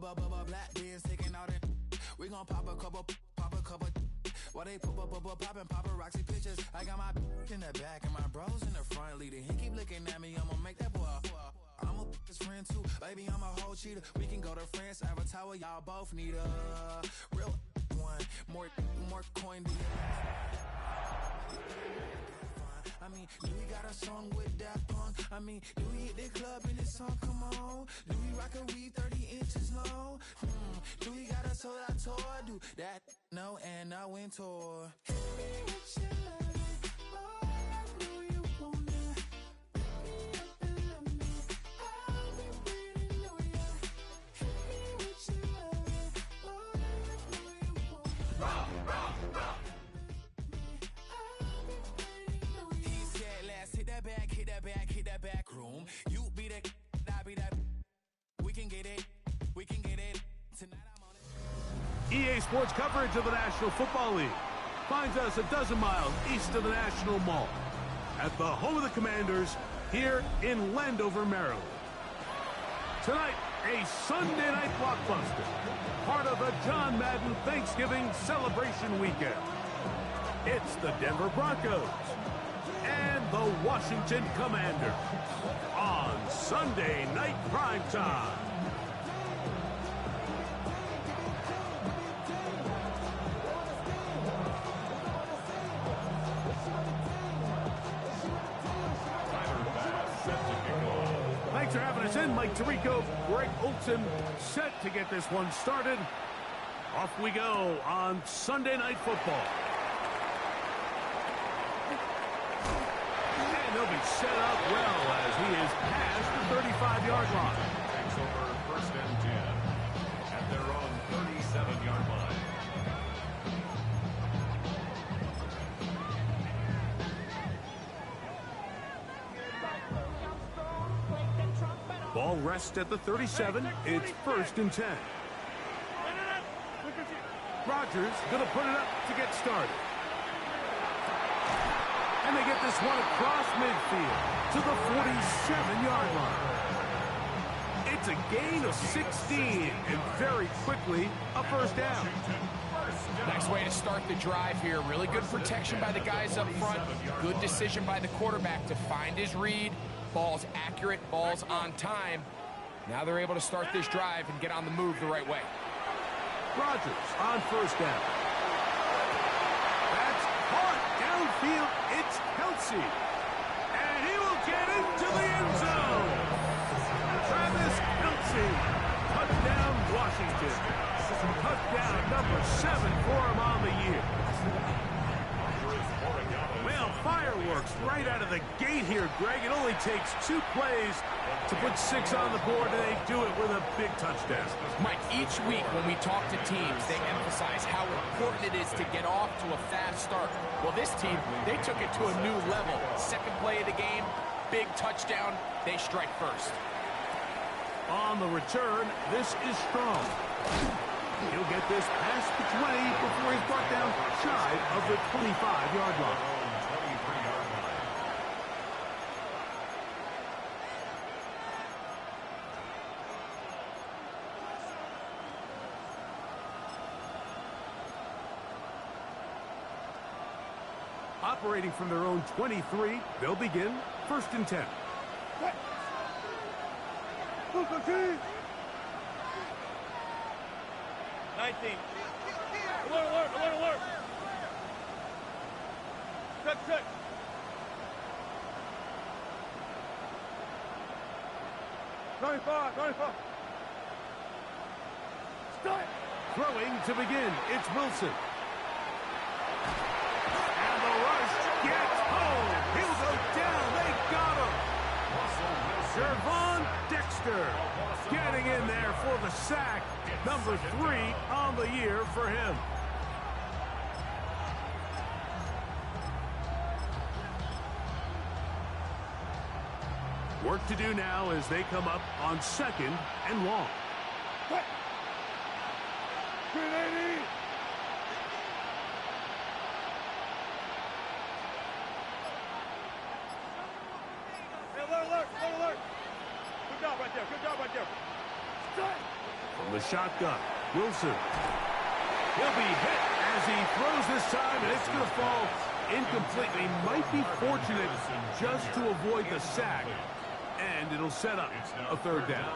Black beers taking out it. We gon' pop a couple. While they poppin' paparazzi pictures. I got my in the back and my bros in the front leading. He keep looking at me, I'ma make that boy. I'm a his friend too, baby, I'm a whole cheater. We can go to France, Avatar, y'all both need a real one. More coin to I mean, do we got a song with Daft Punk? I mean, do we hit the club in this song? Come on. Do we rock a weave 30 inches long? Do we got a sold out tour? Do that? No, and no win tour. Hit that back room. You be that, I be that. We can get it. Tonight I'm on it. EA Sports coverage of the National Football League finds us a dozen miles east of the National Mall at the home of the Commanders here in Landover, Maryland. Tonight, a Sunday night blockbuster, part of the John Madden Thanksgiving celebration weekend. It's the Denver Broncos and the Washington Commanders on Sunday Night Primetime. Thanks for having us in. Mike Tirico, Greg Olson set to get this one started. Off we go on Sunday Night Football. He'll be set up well as he is past the 35-yard line. Takes over first and 10 at their own 37-yard line. Ball rests at the 37. It's first and 10. Rodgers going to put it up to get started. And they get this one across midfield to the 47-yard line. It's a gain of 16, and very quickly, a first down. Nice way to start the drive here. Really good protection by the guys up front. Good decision by the quarterback to find his read. Ball's accurate, ball's on time. Now they're able to start this drive and get on the move the right way. Rodgers on first down. That's hard downfield. It's Kelsey. And he will get into the end zone. Travis Kelsey. Touchdown, Washington. Touchdown number 7 for him on the year. Well, fireworks right out of the gate here, Greg. It only takes 2 plays to put 6 on the board, and they do it with a big touchdown. Mike, each week when we talk to teams, they emphasize how important it is to get off to a fast start. Well, this team, they took it to a new level. Second play of the game, big touchdown, they strike first. On the return, this is Strong. He'll get this past the 20 before he's brought down shy of the 25-yard line. Operating from their own 23, they'll begin first and 10. Look, 19. Alert. Check. 95. Start. Throwing to begin, it's Wilson. And the rush gets home. He'll go down. They got him. Jervon Dexter getting in there for the sack. Number 3 on the year for him. Work to do now as they come up on second and long. What? 380. Hey, alert. Good job right there. Strike. From the shotgun, Wilson. He'll be hit as he throws this time, and it's going to fall incomplete. He might be fortunate just to avoid the sack, and it'll set up a third down.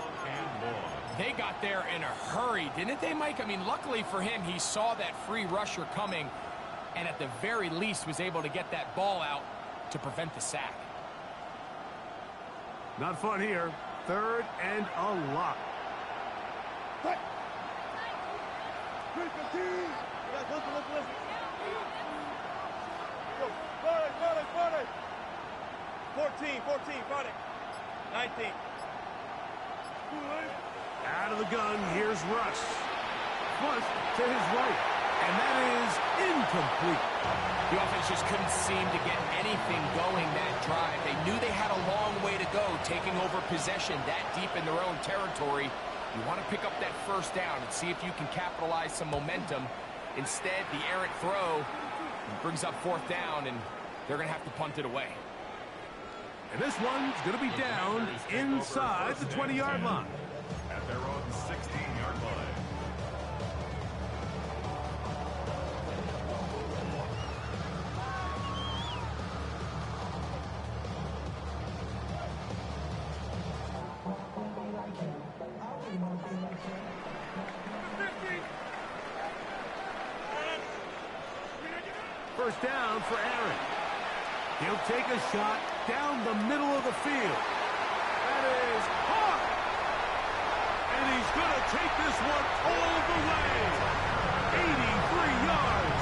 They got there in a hurry, didn't they, Mike? I mean, luckily for him, he saw that free rusher coming, and at the very least was able to get that ball out to prevent the sack. Not fun here. Third and a lot. Cut. 315. Guys, listen. Go. 40. 14, front it. 19. Out of the gun, here's Russ. Flush to his right, and that is incomplete. The offense just couldn't seem to get anything going that drive. They knew they had a long way to go, taking over possession that deep in their own territory. You want to pick up that first down and see if you can capitalize some momentum. Instead, the errant throw brings up fourth down, and they're going to have to punt it away. And this one's going to be down inside the 20-yard line. At their own 16-yard line. First down for Aaron. He'll take a shot down the middle of the field. That is hard. And he's going to take this one all the way. 83 yards.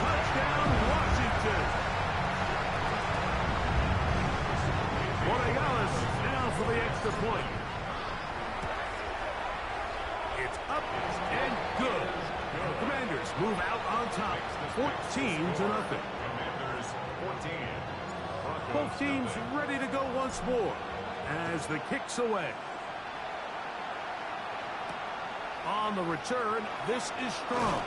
Touchdown, Washington. Borregales now for the extra point. It's up and good. Commanders move out on top, 14-0. Commanders 14. Both teams ready to go once more as the kick's away. On the return, this is strong.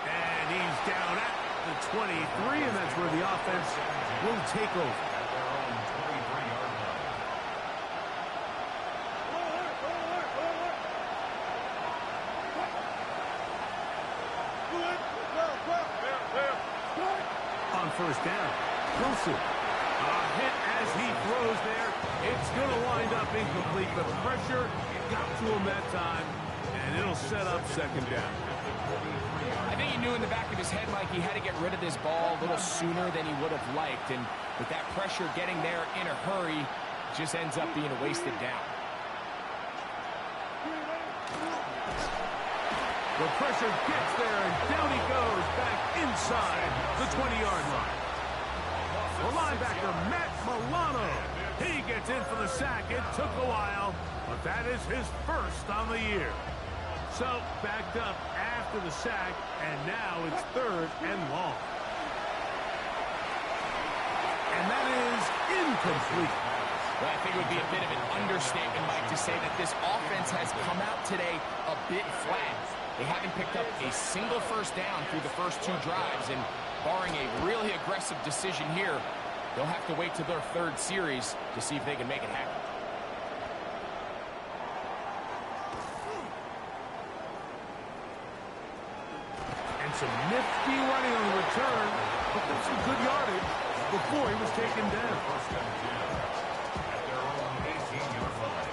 And he's down at the 23, and that's where the offense will take over. At their own 23-yard line. On first down, Wilson. A hit as he throws there. It's going to wind up incomplete. The pressure got to him that time, and it'll set up second down. I think he knew in the back of his head, Mike, he had to get rid of this ball a little sooner than he would have liked. And with that pressure getting there in a hurry, it just ends up being a wasted down. The pressure gets there, and down he goes back inside the 20-yard line. The linebacker, Matt Milano. He gets in for the sack. It took a while, but that is his first on the year. So, backed up after the sack, and now it's third and long. And that is incomplete. Well, I think it would be a bit of an understatement, Mike, to say that this offense has come out today a bit flat. They haven't picked up a single first down through the first two drives, and barring a really aggressive decision here, they'll have to wait till their third series to see if they can make it happen. And some nifty running on the return. Picked up some good yardage before he was taken down. First and 10. At their own 18-yard line.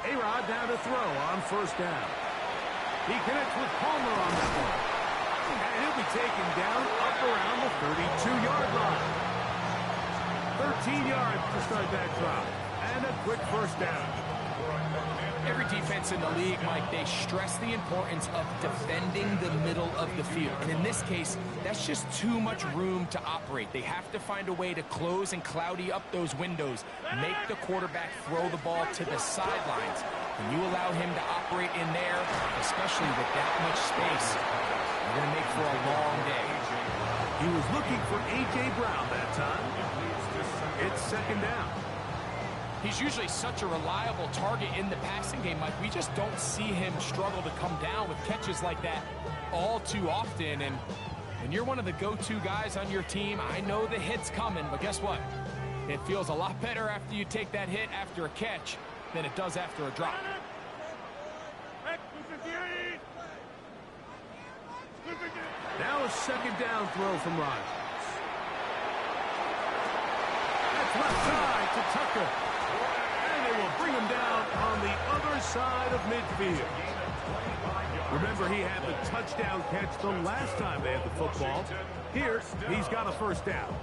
A-Rod down to throw on first down. He connects with Palmer on that one. And he'll be taken down up around the 32-yard line. 13 yards to start that drive. And a quick first down. Every defense in the league, Mike, they stress the importance of defending the middle of the field. And in this case, that's just too much room to operate. They have to find a way to close and cloudy up those windows, make the quarterback throw the ball to the sidelines. When you allow him to operate in there, especially with that much space, you're going to make for a long day. He was looking for A.J. Brown that time. It's second down. He's usually such a reliable target in the passing game, Mike. We just don't see him struggle to come down with catches like that all too often. And you're one of the go-to guys on your team. I know the hit's coming, but guess what? It feels a lot better after you take that hit after a catch than it does after a drop. Now a second down throw from Rodgers. That's left side to Tucker. And they will bring him down on the other side of midfield. Remember, he had the touchdown catch the last time they had the football. Here, he's got a first down.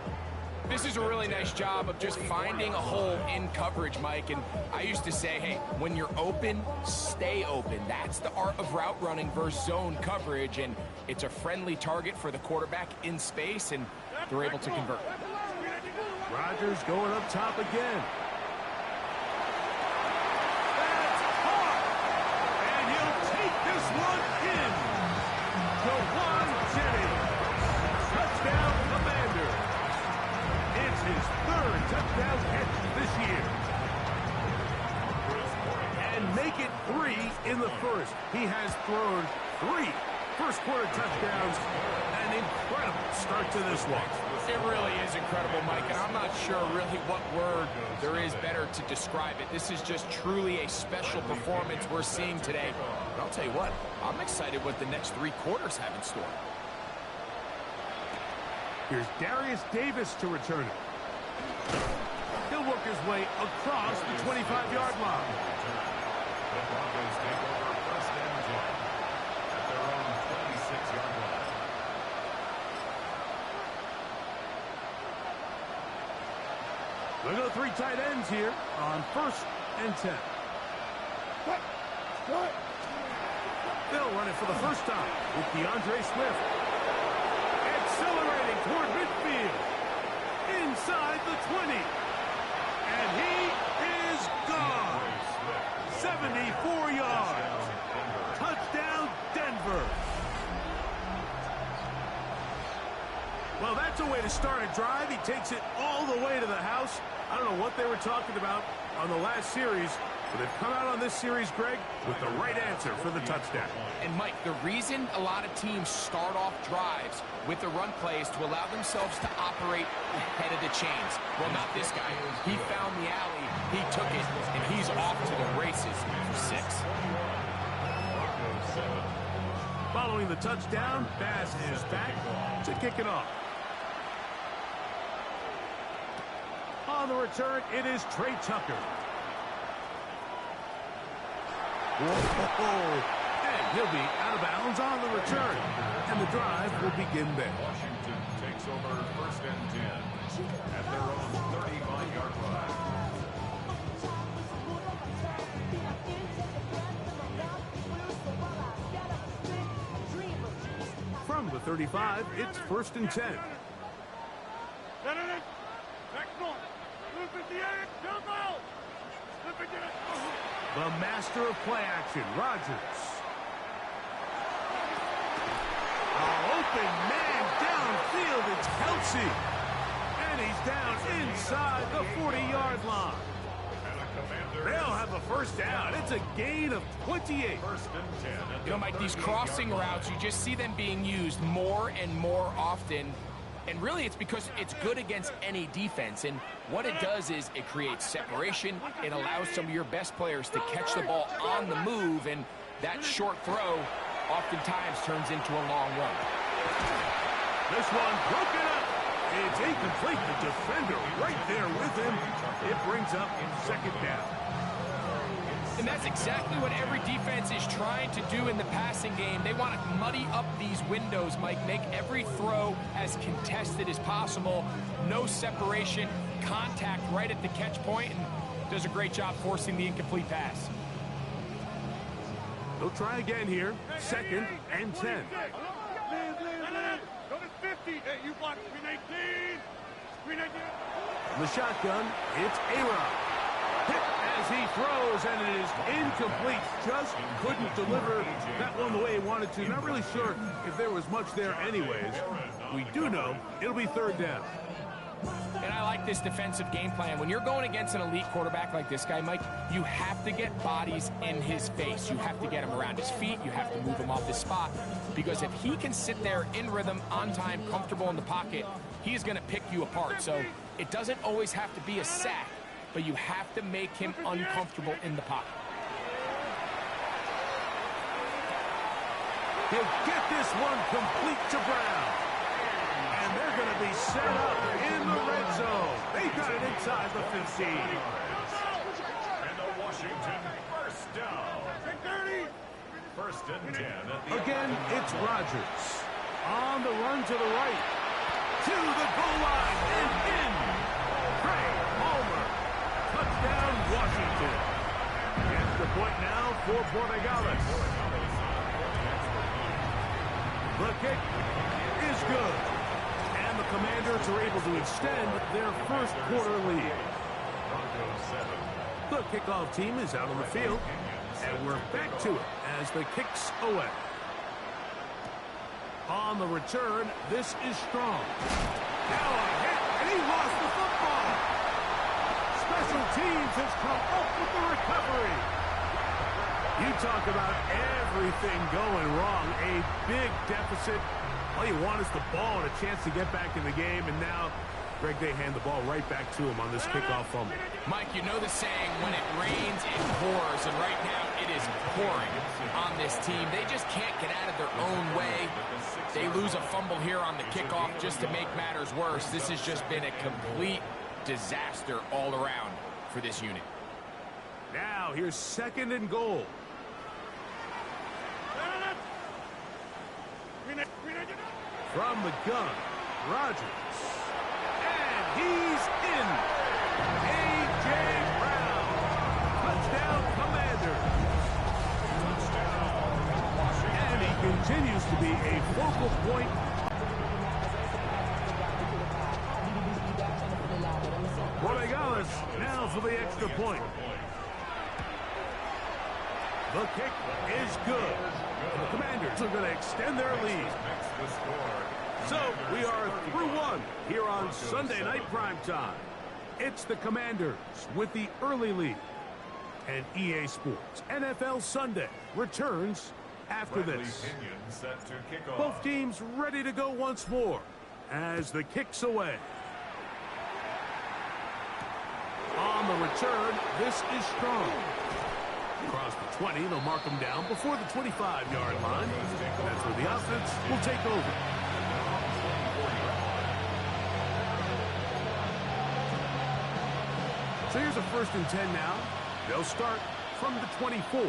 This is a really nice job of just finding a hole in coverage, Mike. And I used to say, hey, when you're open, stay open. That's the art of route running versus zone coverage. And it's a friendly target for the quarterback in space, and they're able to convert. Rodgers going up top again. That's hard. And he'll take this one in. Jawan Jennings. Touchdown, Commanders. It's his third touchdown catch this year. And make it 3 in the first. He has thrown 3 first-quarter touchdowns. An incredible start to this one. It really is incredible, Mike, and I'm not sure really what word there is better to describe it. This is just truly a special performance we're seeing today. But I'll tell you what, I'm excited what the next 3 quarters have in store. Here's Darius Davis to return it. He'll work his way across the 25-yard line. The Broncos take over first and 10 at their own 26-yard line. We'll go 3 tight ends here on first and 10. They'll run it for the first time with DeAndre Swift. Accelerating toward midfield. Inside the 20. And he is gone. 74 yards. Touchdown, Denver. Well, that's a way to start a drive. He takes it all the way to the house. I don't know what they were talking about on the last series, but they've come out on this series, Greg, with the right answer for the touchdown. And, Mike, the reason a lot of teams start off drives with the run play is to allow themselves to operate ahead of the chains. Well, not this guy. He found the alley, he took it, and he's off to the races for 6. Following the touchdown, Bass is back to kick it off. On the return, it is Trey Tucker. Whoa! And he'll be out of bounds on the return. And the drive will begin there. Washington takes over first and 10 at their own 35-yard line. From the 35, it's first and 10. The master of play action, Rodgers. Open man downfield, it's Kelsey. And he's down inside the 40-yard line. They'll have a first down. It's a gain of 28. First and 10. You know, Mike, these crossing routes, you just see them being used more and more often. And really, it's because it's good against any defense. And what it does is it creates separation. It allows some of your best players to catch the ball on the move. And that short throw oftentimes turns into a long run. This one broken up. It's incomplete. The defender right there with him. It brings up second down. And that's exactly what every defense is trying to do in the passing game. They want to muddy up these windows, Mike, make every throw as contested as possible. No separation, contact right at the catch point, and does a great job forcing the incomplete pass. They'll try again here. Second and 10. Go to 50. Hey, you block screen 18. Screen 18. From the shotgun, it's A-Rod. Hit as he throws, and it is incomplete. Just couldn't deliver that one the way he wanted to. Not really sure if there was much there anyways. We do know it'll be third down. And I like this defensive game plan. When you're going against an elite quarterback like this guy, Mike, you have to get bodies in his face. You have to get him around his feet. You have to move him off his spot. Because if he can sit there in rhythm, on time, comfortable in the pocket, he's going to pick you apart. So it doesn't always have to be a sack, but you have to make him uncomfortable in the pocket. He'll get this one complete to Brown. And they're going to be set up in the red zone. They got it inside the 15. And the Washington first down. First and 10 at the Again, it's Rodgers. On the run to the right. To the goal line and in. Craig Palmer. Touchdown, Washington. Gets the point now for Borregales. The kick is good. And the Commanders are able to extend their first quarter lead. The kickoff team is out on the field. And we're back to it as the kick's away. On the return, this is strong. Now a hit, and he lost the football. Special teams has come up with the recovery. You talk about everything going wrong. A big deficit. All you want is the ball and a chance to get back in the game, and now Greg, they hand the ball right back to him on this kickoff fumble. Mike, you know the saying, when it rains, it pours, and right now it is pouring on this team. They just can't get out of their own way. They lose a fumble here on the kickoff just to make matters worse. This has just been a complete disaster all around for this unit. Now, here's second and goal. From the gun, Rodgers. And he's in. A.J. Brown. Touchdown, Commanders. And he continues to be a focal point. Borregales now for the extra point. The kick is good. And the Commanders are going to extend their lead. So we are through one here on Sunday Night Primetime. It's the Commanders with the early lead. And EA Sports NFL Sunday returns after this. Both teams ready to go once more as the kick's away. On the return, this is strong. Across the 20, they'll mark him down before the 25-yard line. That's where the offense will take over. So here's a 1st and 10 now. They'll start from the 24.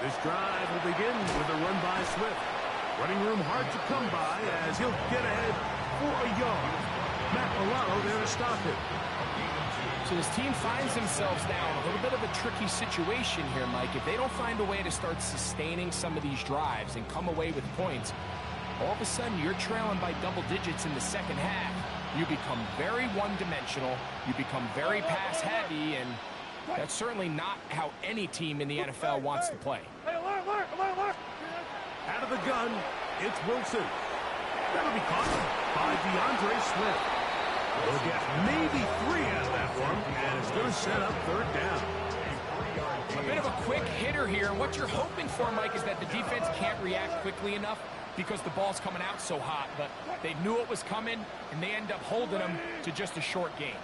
This drive will begin with a run by Swift. Running room hard to come by as he'll get ahead for a yard. Matt Milano there to stop it. So this team finds themselves now in a little bit of a tricky situation here, Mike. If they don't find a way to start sustaining some of these drives and come away with points, all of a sudden you're trailing by double digits in the second half. You become very one-dimensional. You become very pass-heavy, and that's certainly not how any team in the NFL wants to play. Out of the gun, it's Wilson. That'll be caught by DeAndre Swift. We'll get maybe 3 out of that one, and it's going to set up 3rd down. A bit of a quick hitter here, and what you're hoping for, Mike, is that the defense can't react quickly enough because the ball's coming out so hot, but they knew it was coming, and they end up holding them to just a short gain.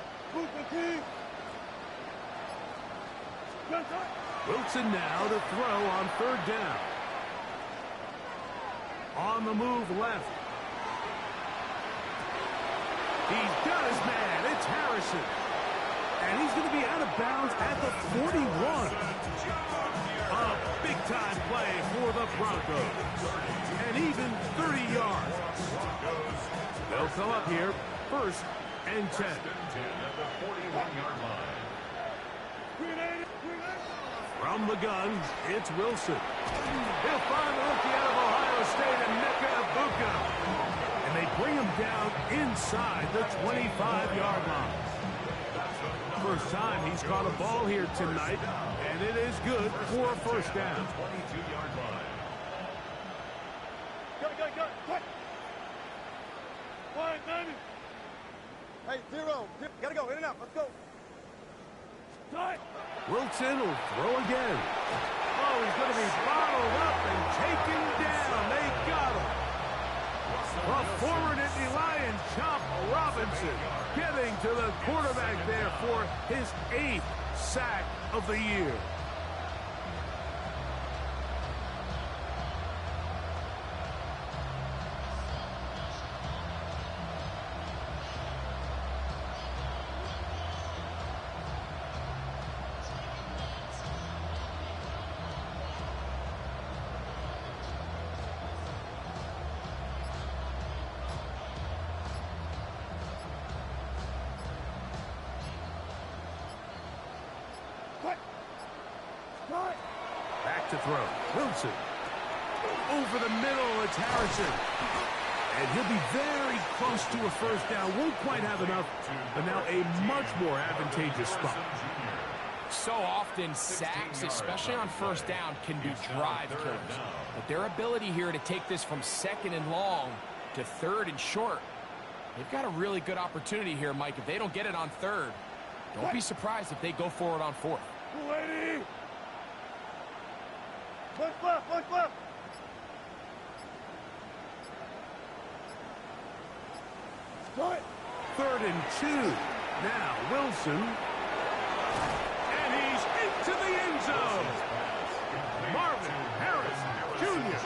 Wilson now to throw on 3rd down. On the move left. He's got his man. It's Harrison. And he's going to be out of bounds at the 41. A big-time play for the Broncos. And even 30 yards. They'll come up here 1st and 10. From the gun, it's Wilson. He'll find the rookie out of Ohio State, and Emeka Egbuka. And they bring him down inside the 25-yard line. First time he's caught a ball here tonight, and it is good for a 1st down. Go. Quick. 1, 9. Hey, 0. Gotta go. In and out. Let's go. Start. Wilson will throw again. Oh, he's going to be bottled up and taken down. They got him. A former Nittany Lion, Chop Robinson, getting to the quarterback there for his 8th sack of the year. Back to throw. Wilson. Over the middle, it's Harrison. And he'll be very close to a first down. Won't quite have enough, but now a much more advantageous spot. So often, sacks, especially on first down, can be drive killers. But their ability here to take this from 2nd and long to 3rd and short, they've got a really good opportunity here, Mike. If they don't get it on 3rd, don't be surprised if they go for it on 4th. Ready. Push left. 3rd and 2. Now Wilson. And he's into the end zone. Marvin Harris Jr.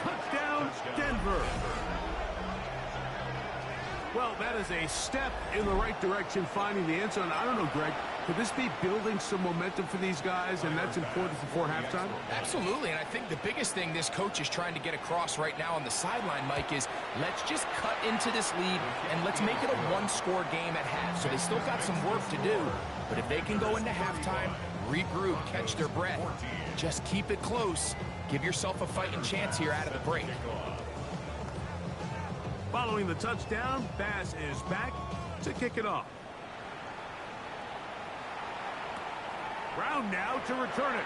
Touchdown, Denver. Well, that is a step in the right direction, finding the end zone. I don't know, Greg. Could this be building some momentum for these guys, and that's important before halftime? Absolutely, and I think the biggest thing this coach is trying to get across right now on the sideline, Mike, is let's just cut into this lead, and let's make it a one-score game at half. So they still got some work to do, but if they can go into halftime, regroup, catch their breath, just keep it close, give yourself a fighting chance here out of the break. Following the touchdown, Bass is back to kick it off. Brown now to return it.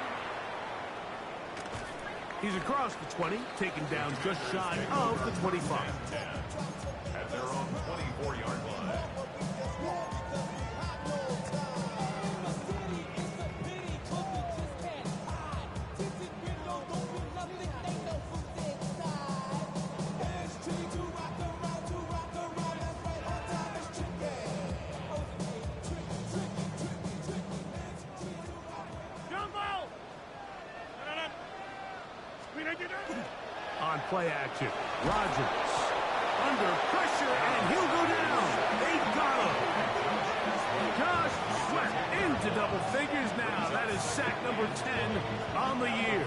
He's across the 20, taken down just shy of the 25. At their own 24-yard line. On play action, Rodgers under pressure, and he'll go down. They got him. Josh Sweat into double figures now. That is sack number 10 on the year.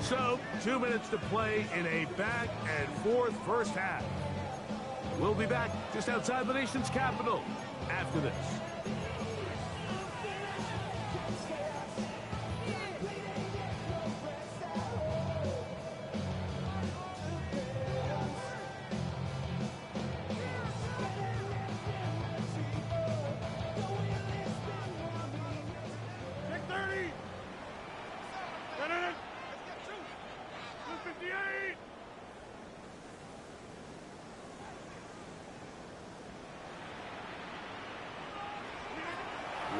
So, 2 minutes to play in a back and forth first half. We'll be back just outside the nation's capital after this.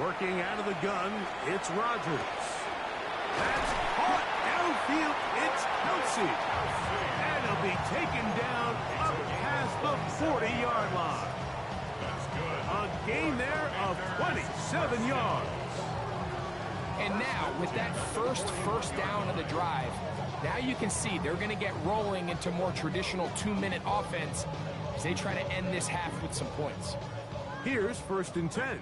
Working out of the gun, it's Rodgers. That's caught downfield. It's Kelsey. And he'll be taken down up past the 40-yard line. A gain there of 27 yards. And now, with that first down of the drive, now you can see they're going to get rolling into more traditional 2-minute offense as they try to end this half with some points. Here's 1st and 10.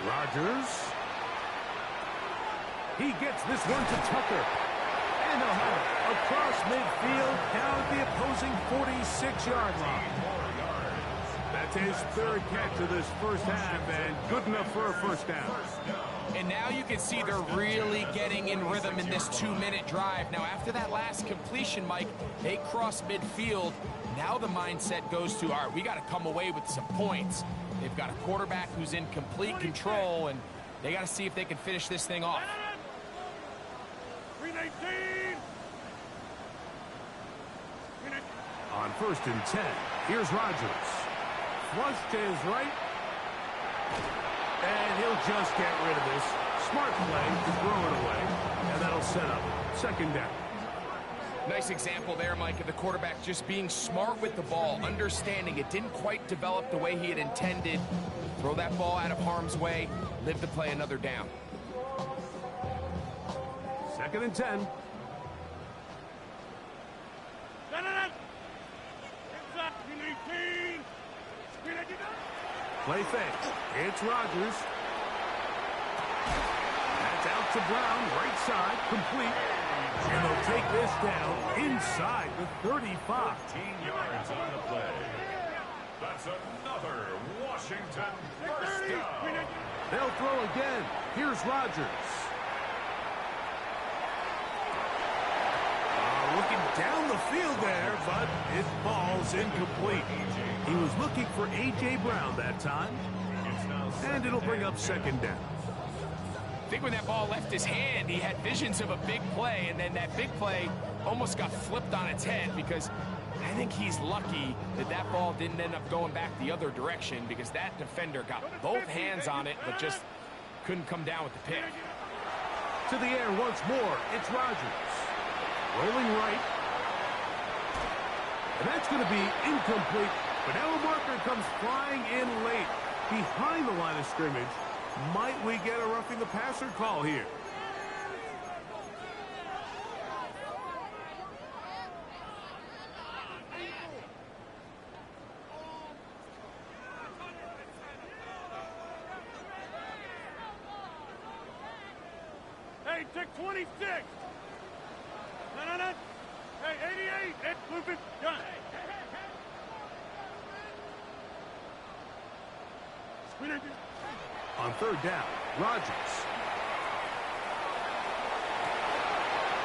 Rodgers. He gets this one to Tucker. And they'll have it across midfield down at the opposing 46-yard line. That's his 3rd catch of this first half, and good enough for a first down. And now you can see they're really getting in rhythm in this 2-minute drive. Now, after that last completion, Mike, they cross midfield. Now the mindset goes to, all right, we got to come away with some points. They've got a quarterback who's in complete control, and they got to see if they can finish this thing off. On 1st and 10, here's Rodgers. Flush to his right. And he'll just get rid of this. Smart play to throw it away. And that'll set up 2nd down. Nice example there, Mike, of the quarterback just being smart with the ball, understanding it didn't quite develop the way he had intended. Throw that ball out of harm's way, live to play another down. 2nd and 10. Play fake. It's Rodgers. That's out to Brown, right side, complete. And they'll take this down inside the 35. 15 yards on the play. That's another Washington first down. They'll throw again. Here's Rodgers. Looking down the field there, but it falls incomplete. He was looking for A.J. Brown that time. And it'll bring up 2nd down. I think when that ball left his hand, he had visions of a big play, and then that big play almost got flipped on its head, because I think he's lucky that that ball didn't end up going back the other direction, because that defender got both hands on it, but just couldn't come down with the pick. To the air once more, it's Rodgers. Rolling right. And that's going to be incomplete. But now a marker comes flying in late behind the line of scrimmage. Might we get a roughing the passer call here? Hey, take 26. No. Hey, 88. Hey, move it. Done. On 3rd down, Rodgers.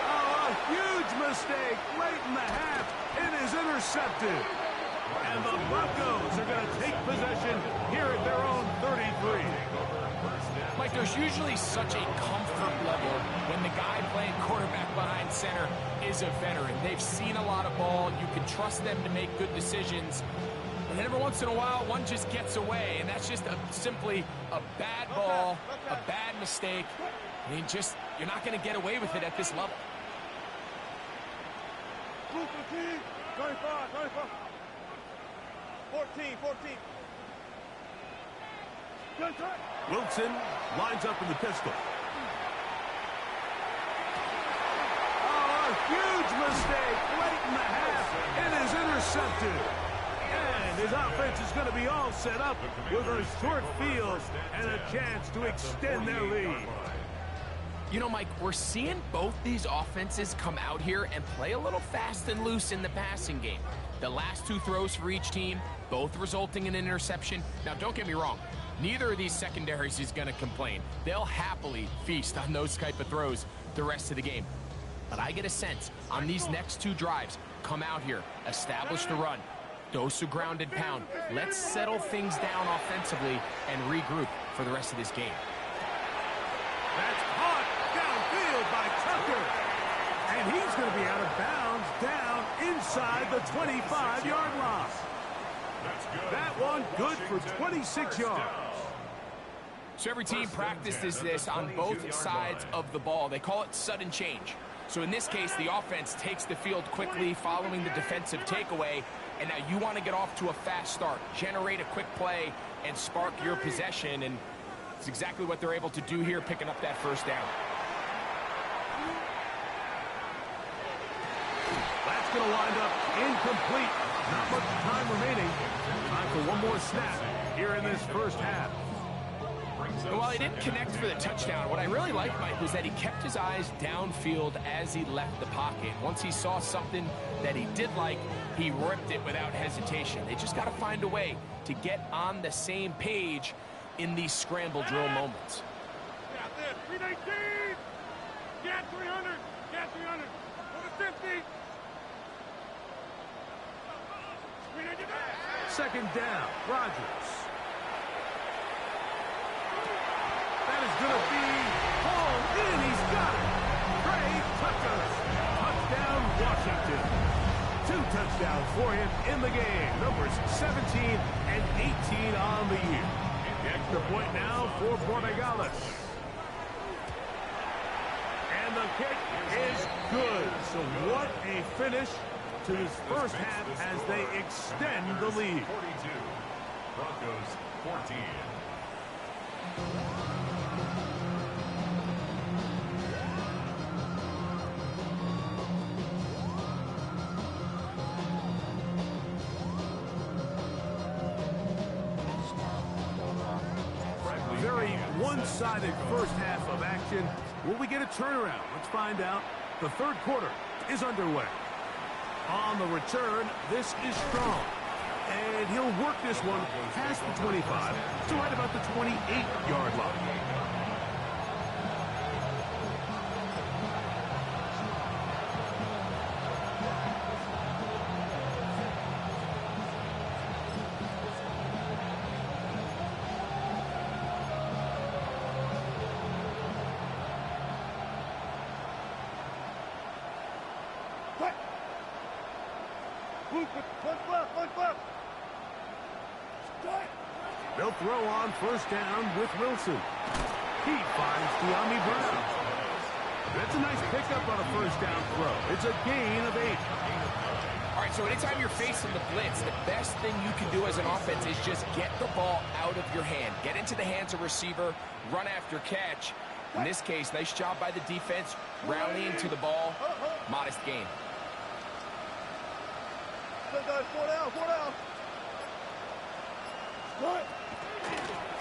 Oh, a huge mistake late in the half. It is intercepted. And the Broncos are going to take possession here at their own 33. Mike, there's usually such a comfort level when the guy playing quarterback behind center is a veteran. They've seen a lot of ball. You can trust them to make good decisions. And every once in a while, one just gets away, and that's just simply a bad ball, a bad mistake. I mean, you're not going to get away with it at this level. 14. Wilson lines up in the pistol. Oh, a huge mistake late in the half. It is intercepted. And his offense is going to be all set up with a short field and a chance to extend their lead. You know, Mike, we're seeing both these offenses come out here and play a little fast and loose in the passing game. The last 2 throws for each team, both resulting in an interception. Now, don't get me wrong. Neither of these secondaries is going to complain. They'll happily feast on those type of throws the rest of the game. But I get a sense on these next 2 drives, come out here, establish the run, dose of ground and pound. Let's settle things down offensively and regroup for the rest of this game. That's caught downfield by Tucker. And he's going to be out of bounds down inside the 25-yard line. That one good for 26 yards. So every team practices this on both sides of the ball. They call it sudden change. So in this case, the offense takes the field quickly following the defensive takeaway. And now you want to get off to a fast start, generate a quick play, and spark your possession. And it's exactly what they're able to do here, picking up that 1st down. That's going to wind up incomplete. Not much time remaining. Time for one more snap here in this 1st half. And while he didn't connect for the touchdown, what I really liked, Mike, was that he kept his eyes downfield as he left the pocket. Once he saw something that he did like, he ripped it without hesitation. They just got to find a way to get on the same page in these scramble drill moments. 19. Get 300. Get 300. Go to 50. Second down, Rodgers. That is going to be hauled in. He's got it. Trey Tucker. Touchdown, Washington. 2 touchdowns for him in the game. Numbers 17 and 18 on the year. The extra point now for Borregales. And the kick is good. So what a finish to this first half as they extend the lead. 42. Broncos 14. Very one-sided first half of action. Will we get a turnaround? Let's find out. The third quarter is underway. On the return, this is strong. And he'll work this one past the 25 to right about the 28-yard line. They'll throw on first down with Wilson. He finds De'Ami Brown. That's a nice pickup on a first down throw. It's a gain of 8. All right, so anytime you're facing the blitz, the best thing you can do as an offense is just get the ball out of your hand. Get into the hands of receiver, run after catch. In this case, nice job by the defense, rallying to the ball. Modest gain. 4 down, 4 down. What?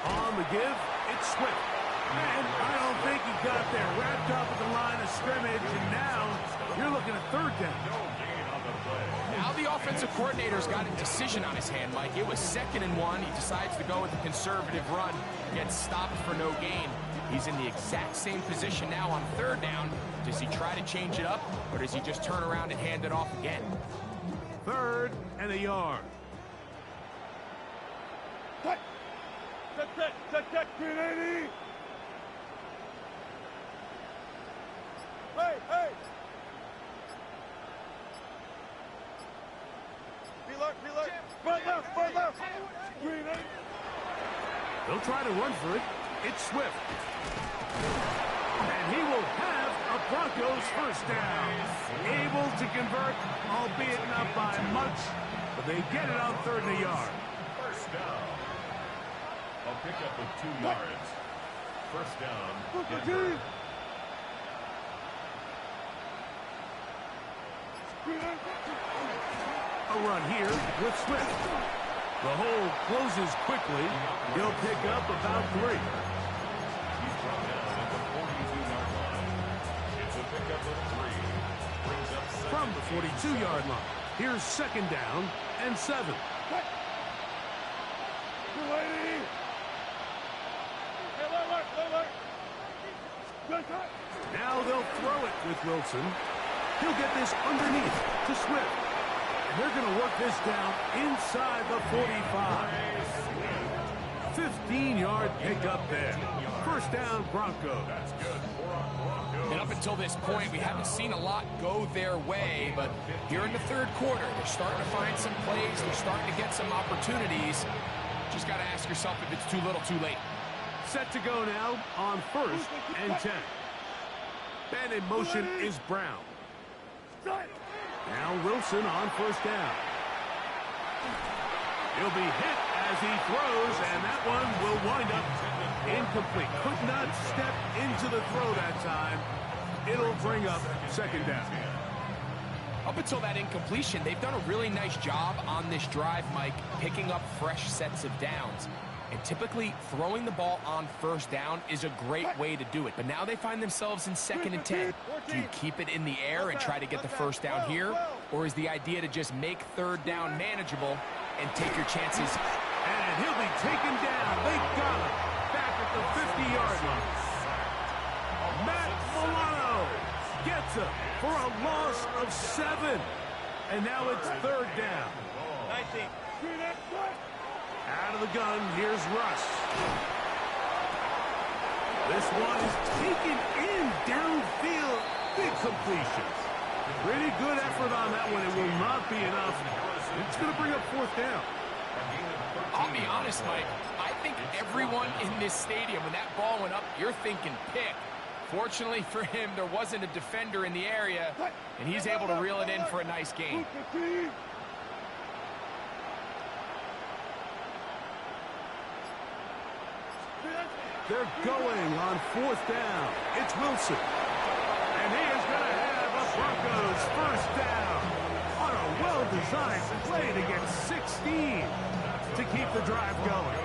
On the give, it's Swift. And I don't think he got there. Wrapped up at the line of scrimmage, and now you're looking at third down. Now the offensive coordinator's got a decision on his hand, Mike. It was 2nd and 1. He decides to go with a conservative run. Gets stopped for no gain. He's in the exact same position now on third down. Does he try to change it up, or does he just turn around and hand it off again? 3rd and a yard. Check, 380. Hey. Be alert. Right left. 380. They'll try to run for it. It's Swift. And he will have a Broncos first down. Able to convert, albeit not by much, but they get it on 3rd and a yard. First down. I'll pick up with 2 yards. First down. Denver. A run here with Swift. The hole closes quickly. He'll pick up about 3. He's brought down at the 42-yard line. It's a pickup of 3. Brings up From the 42-yard line. Here's 2nd down and 7. Now they'll throw it with Wilson. He'll get this underneath to Swift. And they're going to work this down inside the 45. 15-yard pickup there. First down, Broncos. That's good for Broncos. And up until this point, we haven't seen a lot go their way, but here in the third quarter, they're starting to find some plays. They're starting to get some opportunities. Just got to ask yourself if it's too little, too late. Set to go now on 1st and 10. And in motion is Brown. Now Wilson on first down. He'll be hit as he throws, and that one will wind up incomplete. Could not step into the throw that time. It'll bring up 2nd down. Up until that incompletion, they've done a really nice job on this drive, Mike, picking up fresh sets of downs. And typically, throwing the ball on first down is a great way to do it. But now they find themselves in 2nd and 10. Do you keep it in the air and try to get the first down here? Or is the idea to just make third down manageable and take your chances? And he'll be taken down. They got him back at the 50-yard line. Matt Milano gets him for a loss of 7. And now it's 3rd down. 19. Out of the gun, here's Russ. This one is taken in downfield. Big completion. Pretty good effort on that one. It will not be enough. It's going to bring up 4th down. I'll be honest, Mike. I think everyone in this stadium, when that ball went up, you're thinking pick. Fortunately for him, there wasn't a defender in the area, and he's able to reel it in for a nice gain. They're going on 4th down. It's Wilson. And he is going to have a Broncos 1st down on a well-designed play to get 16 to keep the drive going.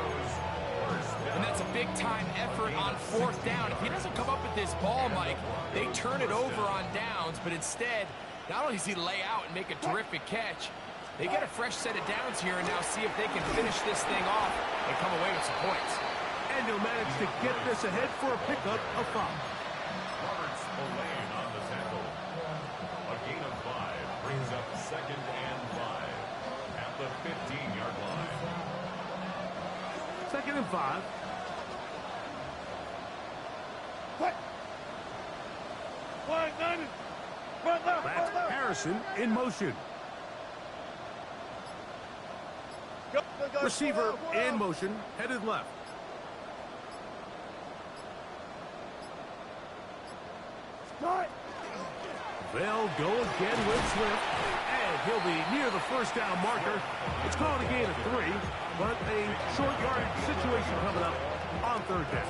And that's a big-time effort on 4th down. If he doesn't come up with this ball, Mike, they turn it over on downs, but instead, not only does he lay out and make a terrific catch, they get a fresh set of downs here and now see if they can finish this thing off and come away with some points. And he'll manage to get this ahead for a pickup of 5. Roberts Spillane on the tackle. A gain of 5 brings up 2nd and 5 at the 15-yard line. 2nd and 5. That's Harrison in motion. Receiver in motion, headed left. They'll go again with Swift, and he'll be near the 1st down marker. It's called a gain of 3, but a short yardage situation coming up on 3rd down.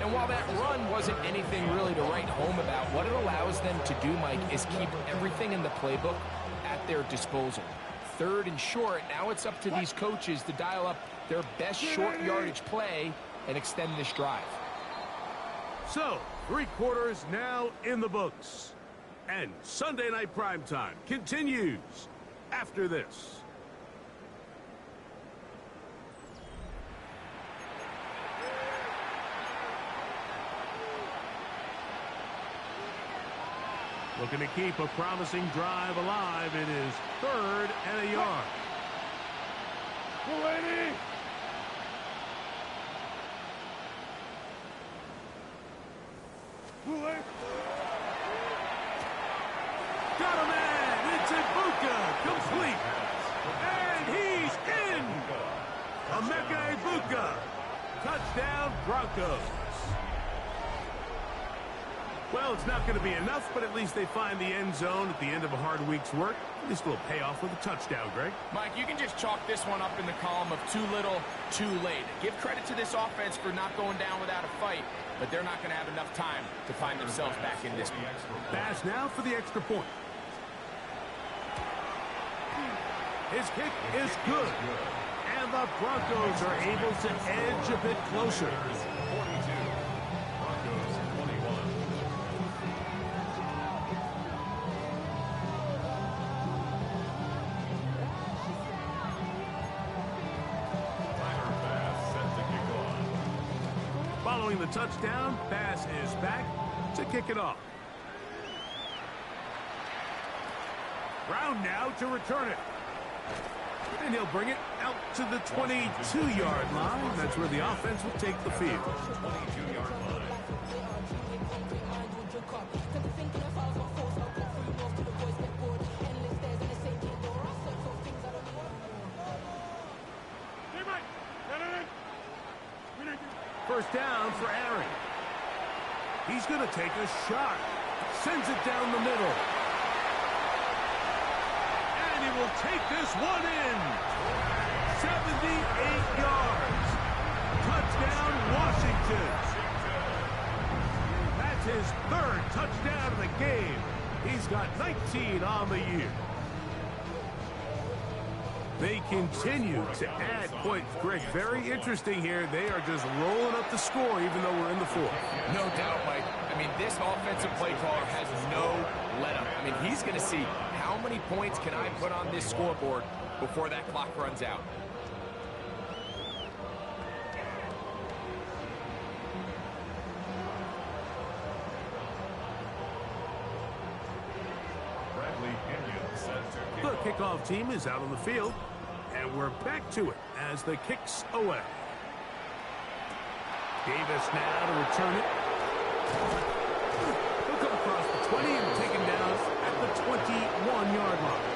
And while that run wasn't anything really to write home about, what it allows them to do, Mike, is keep everything in the playbook at their disposal. 3rd and short, now it's up to these coaches to dial up their best short yardage play and extend this drive. So, 3 quarters now in the books. And Sunday Night Primetime continues after this. Looking to keep a promising drive alive. It is 3rd and a yard. Got a man. It's Ibuka. Complete. And he's in. Emeka Ibuka. Touchdown, Broncos. Well, it's not going to be enough, but at least they find the end zone at the end of a hard week's work. At least a little payoff with a touchdown, Greg. Mike, you can just chalk this one up in the column of too little, too late. Give credit to this offense for not going down without a fight, but they're not going to have enough time to find themselves back in this one. Pass now for the extra point. His kick is good. And the Broncos are able to edge a bit closer. 42. Broncos 21. Tyler Bass set to kick off. Following the touchdown, Bass is back to kick it off. Brown now to return it. And he'll bring it out to the 22-yard line. That's where the offense will take the field. 22-yard line. First down for Aaron. He's going to take a shot. Sends it down the middle. And he will take this one in. 78 yards. Touchdown, Washington. That's his 3rd touchdown of the game. He's got 19 on the year. They continue to add points. Greg, very interesting here. They are just rolling up the score even though we're in the 4th. No doubt, Mike. I mean, this offensive play caller has no let-up. I mean, he's going to see how many points can I put on this scoreboard before that clock runs out. The kickoff team is out on the field, and we're back to it as the kick's away. Davis now to return it. He'll come across the 20 and taken down at the 21-yard line.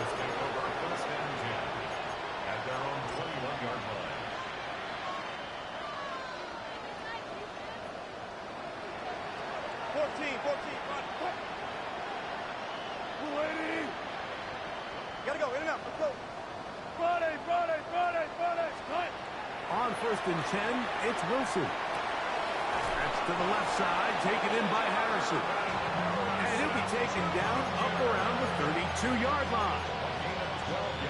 At their own 21-yard line. 14, run, quick. Gotta go, in and out, let's go. Friday. On 1st and 10, it's Wilson. That's to the left side, taken in by Harrison. And he'll be taken down up around the 32-yard line.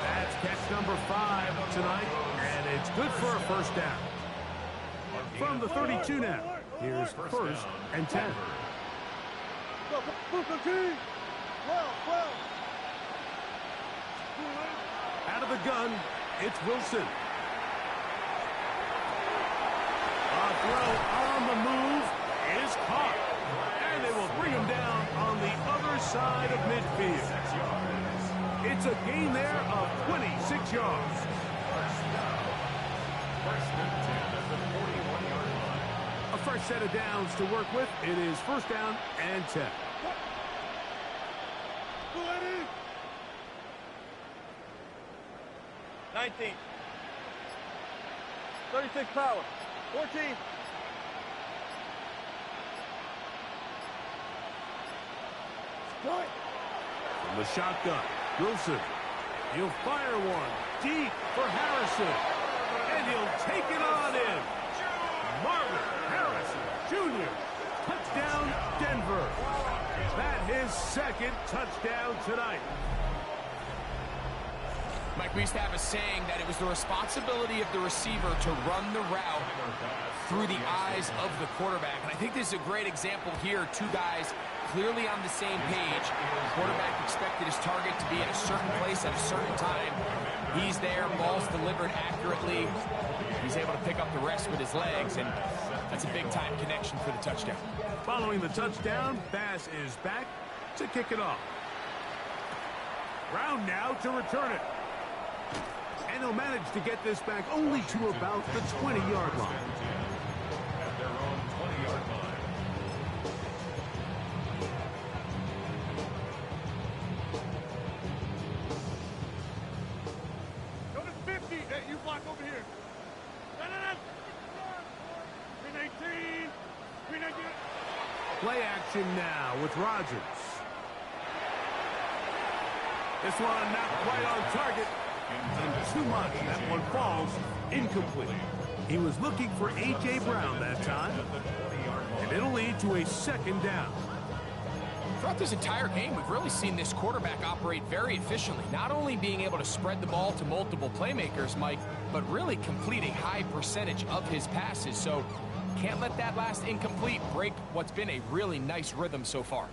That's catch number 5 tonight, and it's good for a first down. From the 32 now, here's 1st and 10. Out of the gun, it's Wilson. A throw on the move is caught. And they will bring him down on the other side of midfield. It's a gain there of 26 yards. A fresh set of downs to work with. It is 1st down and 10. 19. 36 power. 14. From the shotgun, Wilson. He'll fire one deep for Harrison. And he'll take it on in. Marvin Harrison Jr. Touchdown, Denver. That his 2nd touchdown tonight. Mike, we used to have a saying that it was the responsibility of the receiver to run the route through the eyes of the quarterback. And I think this is a great example here. 2 guys clearly on the same page. The quarterback expected his target to be at a certain place at a certain time. He's there, ball's delivered accurately. He's able to pick up the rest with his legs, and that's a big-time connection for the touchdown. Following the touchdown, Bass is back to kick it off. Brown now to return it. And he'll manage to get this back only to about the 20-yard line. At their own 20-yard line. Go to 50. Hey, you block over here. No. 319. Play action now with Rodgers. This one not quite on target. And too much. That one falls incomplete. He was looking for A.J. Brown that time. And it'll lead to a 2nd down. Throughout this entire game, we've really seen this quarterback operate very efficiently. Not only being able to spread the ball to multiple playmakers, Mike, but really complete a high percentage of his passes. So can't let that last incomplete break what's been a really nice rhythm so far.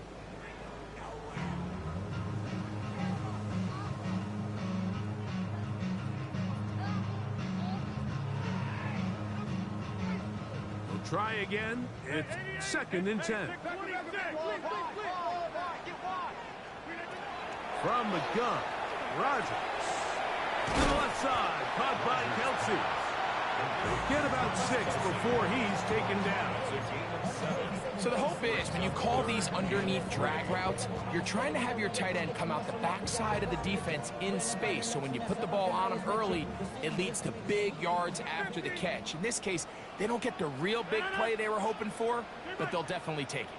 Try again. It's 2nd and 10. From the gun, Rodgers. To the left side, caught by Kelsey. He'll get about 6 before he's taken down. So the hope is when you call these underneath drag routes, you're trying to have your tight end come out the backside of the defense in space. So when you put the ball on him early, it leads to big yards after the catch. In this case, they don't get the real big play they were hoping for, but they'll definitely take it.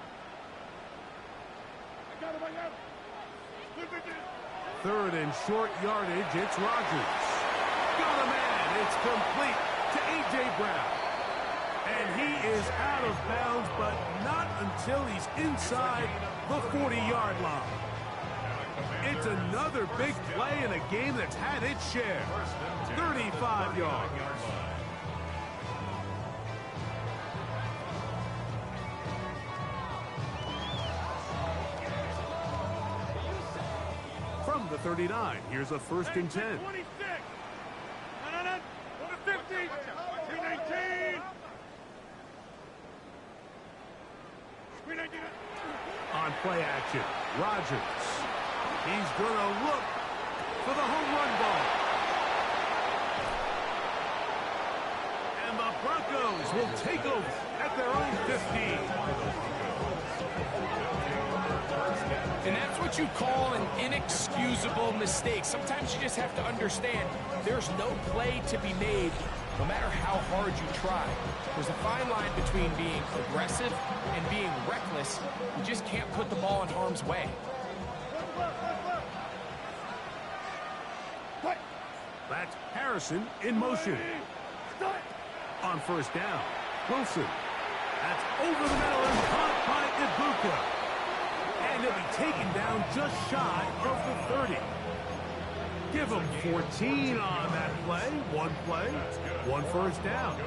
3rd and short yardage, it's Rodgers. Got a man, it's complete to A.J. Brown. And he is out of bounds, but not until he's inside the 40-yard line. It's another big play in a game that's had its share. 35 yards. From the 39, here's a 1st and 10. 26. No. Go to 50. 319. 319. On play action, Rodgers. He's going to look for Broncos will take over at their own 15. And that's what you call an inexcusable mistake. Sometimes you just have to understand there's no play to be made no matter how hard you try. There's a fine line between being aggressive and being reckless. You just can't put the ball in harm's way. That's Harrison in motion. On first down, Wilson. That's over the middle and caught by Ibuka. And he'll be taken down just shy of the 30. Give him 14 on that play. One first down.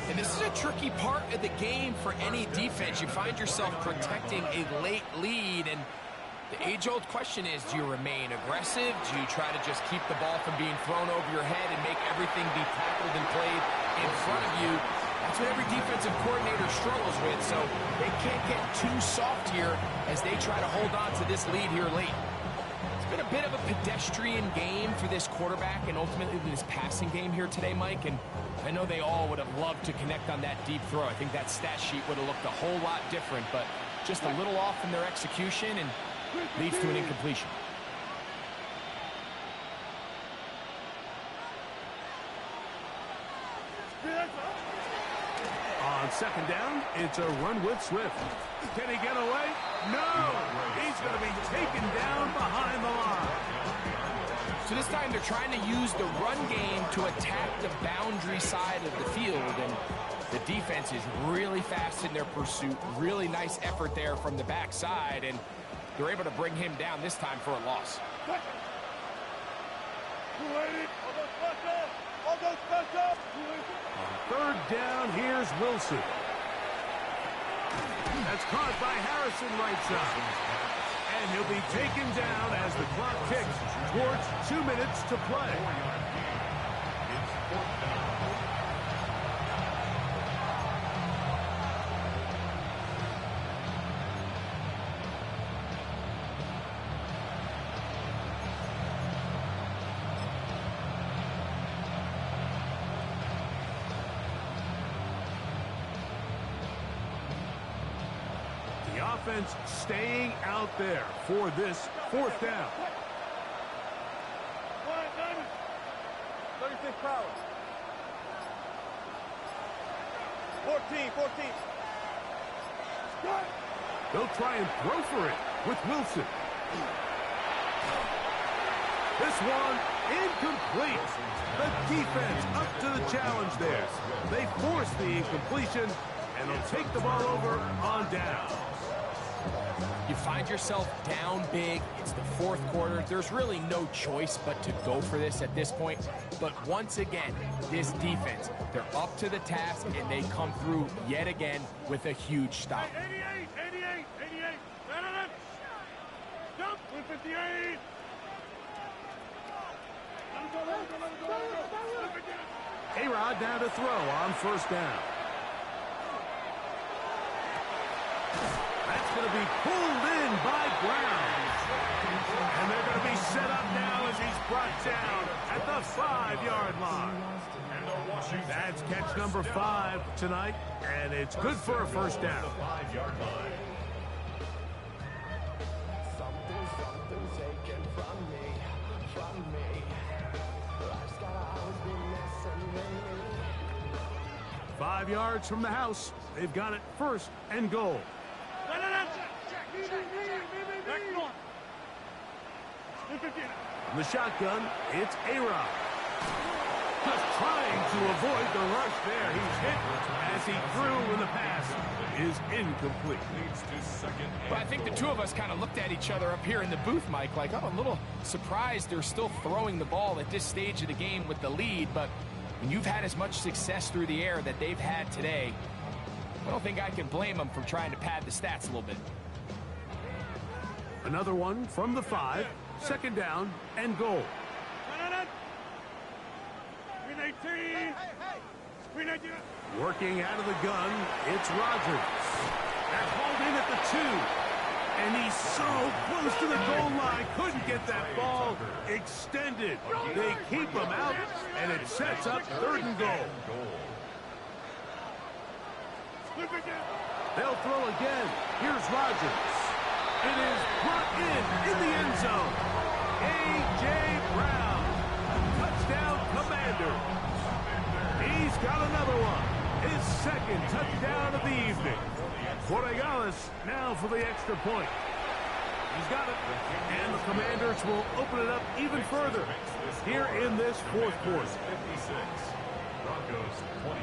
And this is a tricky part of the game for any defense. You find yourself protecting a late lead, and the age-old question is, do you remain aggressive? Do you try to just keep the ball from being thrown over your head and make everything be tackled and played in front of you? That's what every defensive coordinator struggles with, so they can't get too soft here as they try to hold on to this lead here late. It's been a bit of a pedestrian game for this quarterback and ultimately this passing game here today, Mike, and I know they all would have loved to connect on that deep throw. I think that stat sheet would have looked a whole lot different, but just a little off in their execution and leads to an incompletion. On second down, it's a run with Swift. Can he get away? No! He's going to be taken down behind the line. So this time they're trying to use the run game to attack the boundary side of the field, and the defense is really fast in their pursuit. Really nice effort there from the backside, and they're able to bring him down this time for a loss. On third down, here's Wilson. That's caught by Harrison right side. And he'll be taken down as the clock ticks towards 2 minutes to play. Offense staying out there for this fourth down. 36 power. 14. They'll try and throw for it with Wilson. This one incomplete. The defense up to the challenge there. They force the incompletion, and they'll take the ball over on down. You find yourself down big. It's the fourth quarter. There's really no choice but to go for this at this point. But once again, this defense, they're up to the task, and they come through yet again with a huge stop. 88. Jump, 58. A-Rod down to throw on first down. That's going to be pulled in by Brown. And they're going to be set up now as he's brought down at the 5-yard line. That's catch number 5 tonight, and it's good for a first down. 5-yard line. Something taken from me. Life's gotta always be messing with me. 5 yards from the house. They've got it first and goal. From the shotgun, it's A-Rod. Just trying to avoid the rush there. He's hit as he threw when the pass is incomplete. But I think the two of us kind of looked at each other up here in the booth, Mike, like, oh, a little surprised they're still throwing the ball at this stage of the game with the lead. But when you've had as much success through the air that they've had today, I don't think I can blame them for trying to pad the stats a little bit. Another one from the 5, second down and goal. Working out of the gun, it's Rogers. That's hauled in at the 2. And he's so close to the goal line, couldn't get that ball extended. They keep him out, and it sets up third and goal. They'll throw again. Here's Rodgers. It is brought in the end zone. A.J. Brown. Touchdown, Commanders. He's got another one. His second touchdown of the evening. Borregales now for the extra point. He's got it. And the Commanders will open it up even further here in this fourth quarter. 56. Broncos 28.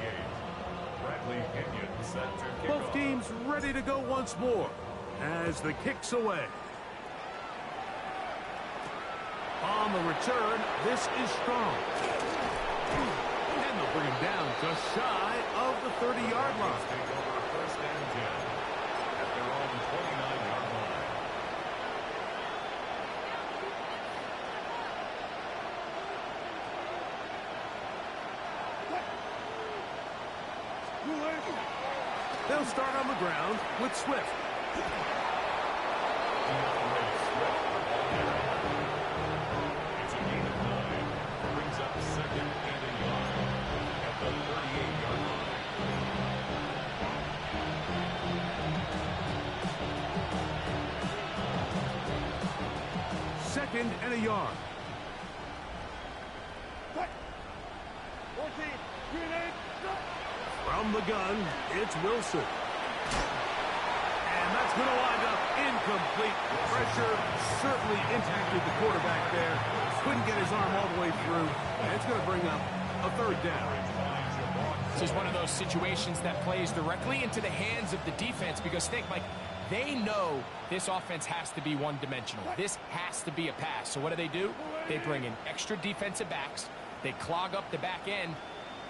Bradley Pinion set to kick Both off. teams ready to go once more as the kick's away. On the return, this is strong. And they'll bring him down just shy of the 30-yard line. Take over first and 10 at their own 29-yard line. They'll start on the ground with Swift. It's a gain of 9. Brings up second and a yard at the 38-yard line. Second and a yard. 14, grenade, From the gun, it's Wilson. And that's going to wind up incomplete. Pressure certainly impacted the quarterback there. Couldn't get his arm all the way through. And it's going to bring up a third down. This is one of those situations that plays directly into the hands of the defense because think, Mike, they know this offense has to be one-dimensional. This has to be a pass. So what do? They bring in extra defensive backs. They clog up the back end.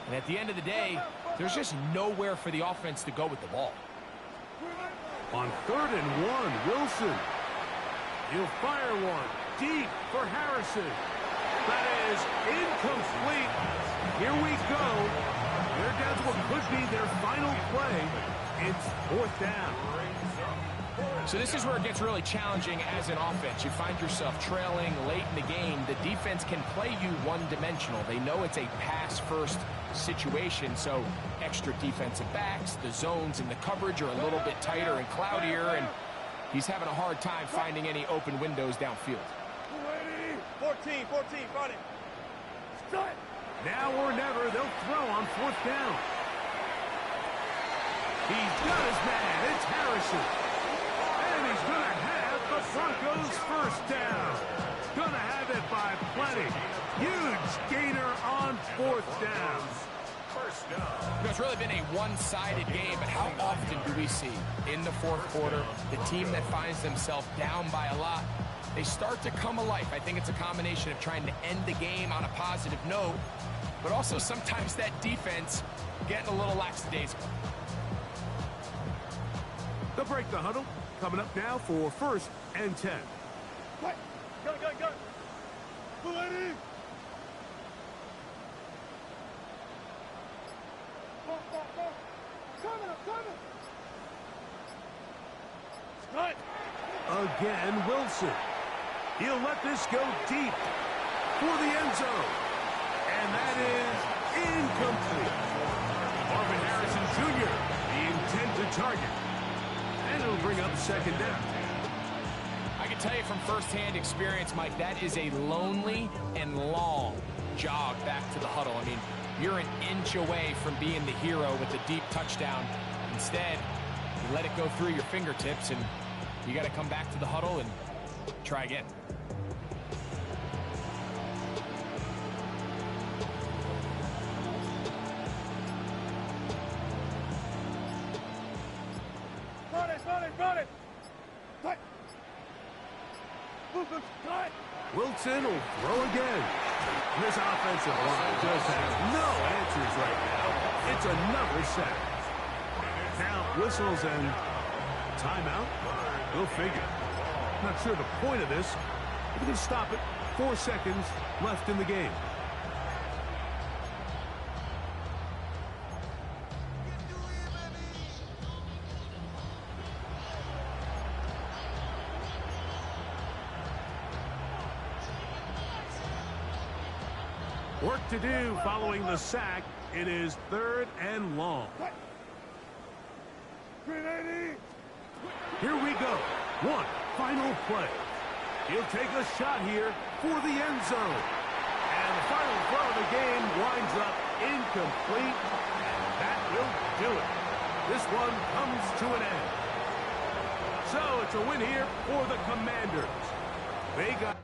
And at the end of the day, there's just nowhere for the offense to go with the ball. On 3rd and 1, Wilson. He'll fire one deep for Harrison. That is incomplete. Here we go. They're down to what could be their final play. It's 4th down. So this is where it gets really challenging as an offense. You find yourself trailing late in the game. The defense can play you one-dimensional. They know it's a pass-first situation, so extra defensive backs, the zones and the coverage are a little bit tighter and cloudier, and he's having a hard time finding any open windows downfield. 14, got it. Start. Now or never, they'll throw on 4th down. He's got his man. It's Harrison. And he's going to have the Broncos first down. Going to have it by plenty. Huge gainer on 4th down. First down. You know, it's really been a one-sided game, but how often do we see in the fourth quarter the team that finds themselves down by a lot, they start to come alive. I think it's a combination of trying to end the game on a positive note, but also sometimes that defense getting a little lackadaisical. They'll break the huddle. Coming up now for 1st and 10. What? Go. Lady. Go. Coming. Start. Again, Wilson. He'll let this go deep for the end zone. And that is incomplete. Marvin Harrison Jr., the intended target. And it'll bring up 2nd down. I can tell you from firsthand experience, Mike, that is a lonely and long jog back to the huddle. I mean, you're an inch away from being the hero with a deep touchdown. Instead, you let it go through your fingertips, and you got to come back to the huddle and try again. Run it. Wilson will throw again. This offensive line just has no answers right now. It's another sack. Now whistles and timeout. Go figure. Not sure the point of this. We can stop it. 4 seconds left in the game. Work to do following the sack. It is 3rd and long. 380. Here we go. One final play. He'll take a shot here for the end zone. And the final throw of the game winds up incomplete. And that will do it. This one comes to an end. So it's a win here for the Commanders. They got...